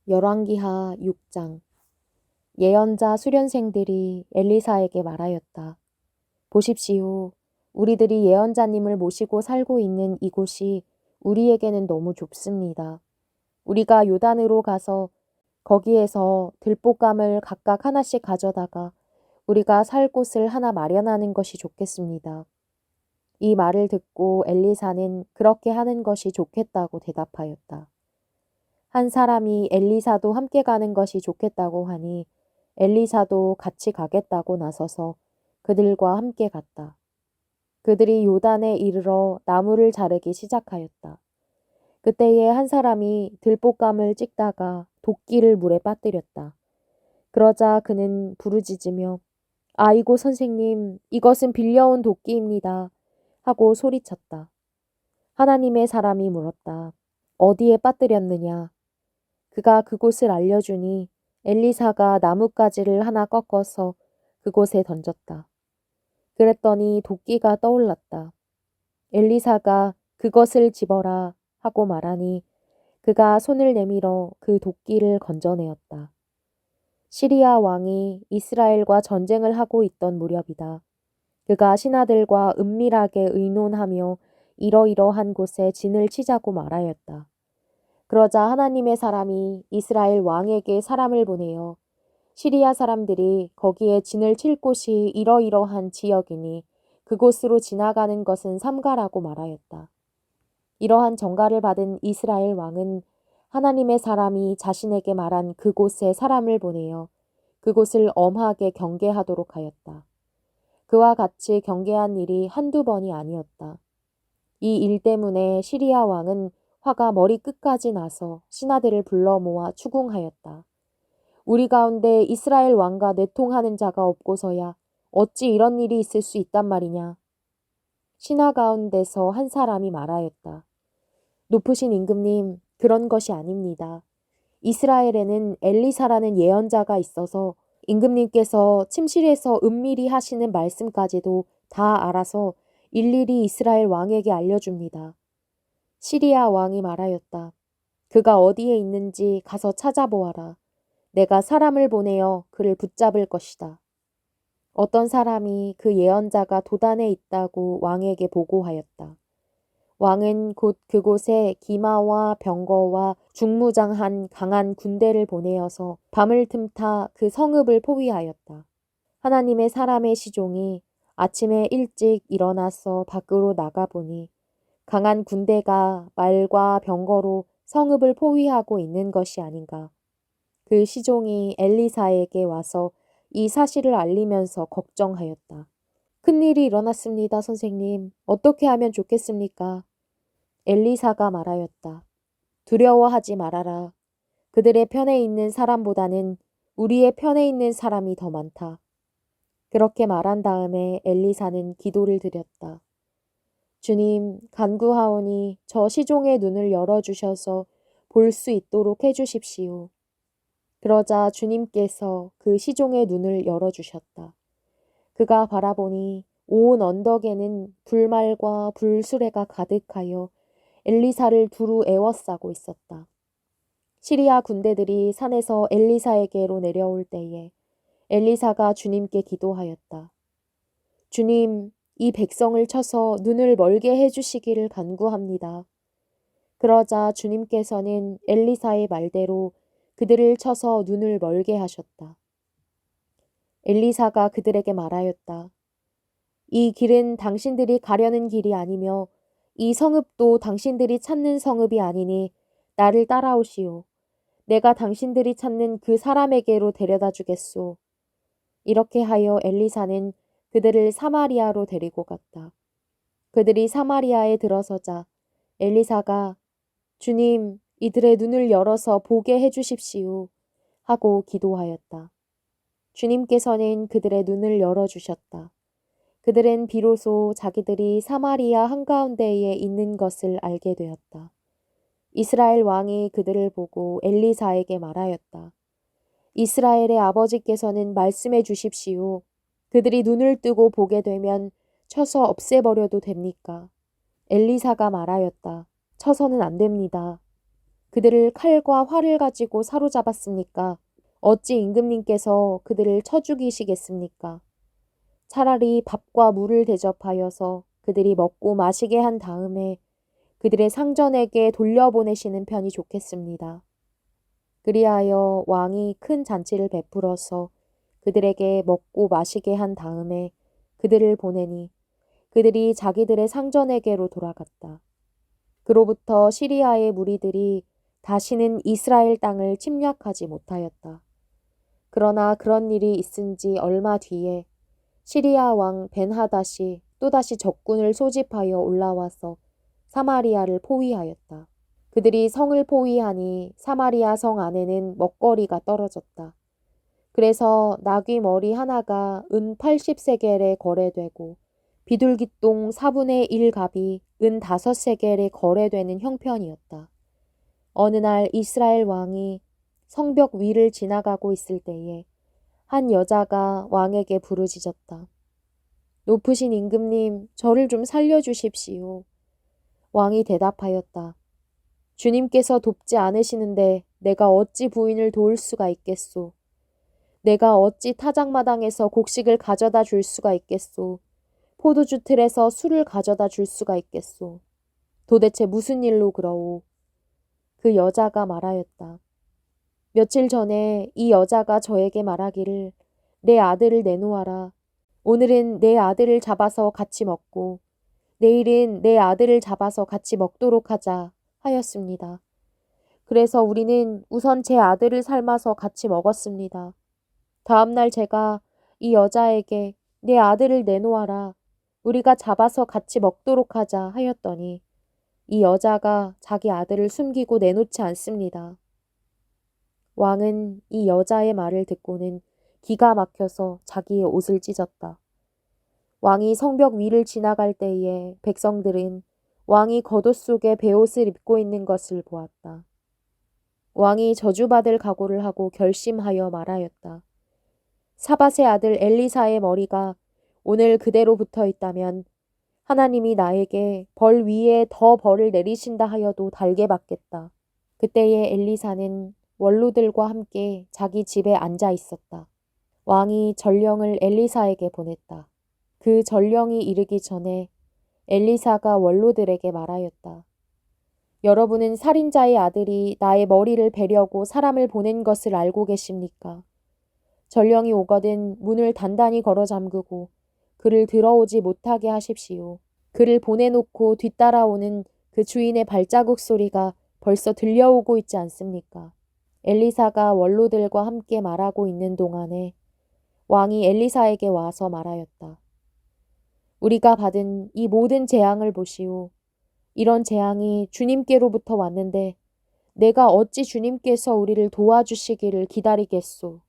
열왕기하 6장. 예언자 수련생들이 엘리사에게 말하였다. 보십시오. 우리들이 예언자님을 모시고 살고 있는 이곳이 우리에게는 너무 좁습니다. 우리가 요단으로 가서 거기에서 들볶감을 각각 하나씩 가져다가 우리가 살 곳을 하나 마련하는 것이 좋겠습니다. 이 말을 듣고 엘리사는 그렇게 하는 것이 좋겠다고 대답하였다. 한 사람이 엘리사도 함께 가는 것이 좋겠다고 하니 엘리사도 같이 가겠다고 나서서 그들과 함께 갔다. 그들이 요단에 이르러 나무를 자르기 시작하였다. 그때에 한 사람이 들볶감을 찍다가 도끼를 물에 빠뜨렸다. 그러자 그는 부르짖으며 아이고 선생님, 이것은 빌려온 도끼입니다. 하고 소리쳤다. 하나님의 사람이 물었다. 어디에 빠뜨렸느냐? 그가 그곳을 알려주니 엘리사가 나뭇가지를 하나 꺾어서 그곳에 던졌다. 그랬더니 도끼가 떠올랐다. 엘리사가 그것을 집어라 하고 말하니 그가 손을 내밀어 그 도끼를 건져내었다. 시리아 왕이 이스라엘과 전쟁을 하고 있던 무렵이다. 그가 신하들과 은밀하게 의논하며 이러이러한 곳에 진을 치자고 말하였다. 그러자 하나님의 사람이 이스라엘 왕에게 사람을 보내어 시리아 사람들이 거기에 진을 칠 곳이 이러이러한 지역이니 그곳으로 지나가는 것은 삼가라고 말하였다. 이러한 전가를 받은 이스라엘 왕은 하나님의 사람이 자신에게 말한 그곳에 사람을 보내어 그곳을 엄하게 경계하도록 하였다. 그와 같이 경계한 일이 한두 번이 아니었다. 이 일 때문에 시리아 왕은 화가 머리 끝까지 나서 신하들을 불러 모아 추궁하였다. 우리 가운데 이스라엘 왕과 내통하는 자가 없고서야 어찌 이런 일이 있을 수 있단 말이냐. 신하 가운데서 한 사람이 말하였다. 높으신 임금님, 그런 것이 아닙니다. 이스라엘에는 엘리사라는 예언자가 있어서 임금님께서 침실에서 은밀히 하시는 말씀까지도 다 알아서 일일이 이스라엘 왕에게 알려줍니다. 시리아 왕이 말하였다. 그가 어디에 있는지 가서 찾아보아라. 내가 사람을 보내어 그를 붙잡을 것이다. 어떤 사람이 그 예언자가 도단에 있다고 왕에게 보고하였다. 왕은 곧 그곳에 기마와 병거와 중무장한 강한 군대를 보내어서 밤을 틈타 그 성읍을 포위하였다. 하나님의 사람의 시종이 아침에 일찍 일어나서 밖으로 나가보니 강한 군대가 말과 병거로 성읍을 포위하고 있는 것이 아닌가. 그 시종이 엘리사에게 와서 이 사실을 알리면서 걱정하였다. 큰일이 일어났습니다, 선생님. 어떻게 하면 좋겠습니까? 엘리사가 말하였다. 두려워하지 말아라. 그들의 편에 있는 사람보다는 우리의 편에 있는 사람이 더 많다. 그렇게 말한 다음에 엘리사는 기도를 드렸다. 주님, 간구하오니 저 시종의 눈을 열어주셔서 볼 수 있도록 해주십시오. 그러자 주님께서 그 시종의 눈을 열어주셨다. 그가 바라보니 온 언덕에는 불말과 불수레가 가득하여 엘리사를 두루 에워싸고 있었다. 시리아 군대들이 산에서 엘리사에게로 내려올 때에 엘리사가 주님께 기도하였다. 주님, 이 백성을 쳐서 눈을 멀게 해주시기를 간구합니다. 그러자 주님께서는 엘리사의 말대로 그들을 쳐서 눈을 멀게 하셨다. 엘리사가 그들에게 말하였다. 이 길은 당신들이 가려는 길이 아니며 이 성읍도 당신들이 찾는 성읍이 아니니 나를 따라오시오. 내가 당신들이 찾는 그 사람에게로 데려다 주겠소. 이렇게 하여 엘리사는 그들을 사마리아로 데리고 갔다. 그들이 사마리아에 들어서자 엘리사가 주님, 이들의 눈을 열어서 보게 해주십시오. 하고 기도하였다. 주님께서는 그들의 눈을 열어주셨다. 그들은 비로소 자기들이 사마리아 한가운데에 있는 것을 알게 되었다. 이스라엘 왕이 그들을 보고 엘리사에게 말하였다. 이스라엘의 아버지께서는 말씀해 주십시오. 그들이 눈을 뜨고 보게 되면 쳐서 없애버려도 됩니까? 엘리사가 말하였다. 쳐서는 안 됩니다. 그들을 칼과 활을 가지고 사로잡았습니까? 어찌 임금님께서 그들을 쳐 죽이시겠습니까? 차라리 밥과 물을 대접하여서 그들이 먹고 마시게 한 다음에 그들의 상전에게 돌려보내시는 편이 좋겠습니다. 그리하여 왕이 큰 잔치를 베풀어서 그들에게 먹고 마시게 한 다음에 그들을 보내니 그들이 자기들의 상전에게로 돌아갔다. 그로부터 시리아의 무리들이 다시는 이스라엘 땅을 침략하지 못하였다. 그러나 그런 일이 있은 지 얼마 뒤에 시리아 왕 벤하닷이 또다시 적군을 소집하여 올라와서 사마리아를 포위하였다. 그들이 성을 포위하니 사마리아 성 안에는 먹거리가 떨어졌다. 그래서 나귀 머리 하나가 은 80세겔에 거래되고 비둘기똥 4분의 1갑이 은 5세겔에 거래되는 형편이었다. 어느 날 이스라엘 왕이 성벽 위를 지나가고 있을 때에 한 여자가 왕에게 부르짖었다. 높으신 임금님, 저를 좀 살려주십시오. 왕이 대답하였다. 주님께서 돕지 않으시는데 내가 어찌 부인을 도울 수가 있겠소. 내가 어찌 타작마당에서 곡식을 가져다 줄 수가 있겠소. 포도주 틀에서 술을 가져다 줄 수가 있겠소. 도대체 무슨 일로 그러오. 그 여자가 말하였다. 며칠 전에 이 여자가 저에게 말하기를 내 아들을 내놓아라. 오늘은 내 아들을 잡아서 같이 먹고 내일은 내 아들을 잡아서 같이 먹도록 하자 하였습니다. 그래서 우리는 우선 제 아들을 삶아서 같이 먹었습니다. 다음 날 제가 이 여자에게 내 아들을 내놓아라. 우리가 잡아서 같이 먹도록 하자 하였더니 이 여자가 자기 아들을 숨기고 내놓지 않습니다. 왕은 이 여자의 말을 듣고는 기가 막혀서 자기의 옷을 찢었다. 왕이 성벽 위를 지나갈 때에 백성들은 왕이 겉옷 속에 베옷을 입고 있는 것을 보았다. 왕이 저주받을 각오를 하고 결심하여 말하였다. 사밧의 아들 엘리사의 머리가 오늘 그대로 붙어 있다면 하나님이 나에게 벌 위에 더 벌을 내리신다 하여도 달게 받겠다. 그때에 엘리사는 원로들과 함께 자기 집에 앉아 있었다. 왕이 전령을 엘리사에게 보냈다. 그 전령이 이르기 전에 엘리사가 원로들에게 말하였다. 여러분은 살인자의 아들이 나의 머리를 베려고 사람을 보낸 것을 알고 계십니까? 전령이 오거든 문을 단단히 걸어 잠그고 그를 들어오지 못하게 하십시오. 그를 보내놓고 뒤따라오는 그 주인의 발자국 소리가 벌써 들려오고 있지 않습니까? 엘리사가 원로들과 함께 말하고 있는 동안에 왕이 엘리사에게 와서 말하였다. 우리가 받은 이 모든 재앙을 보시오. 이런 재앙이 주님께로부터 왔는데 내가 어찌 주님께서 우리를 도와주시기를 기다리겠소.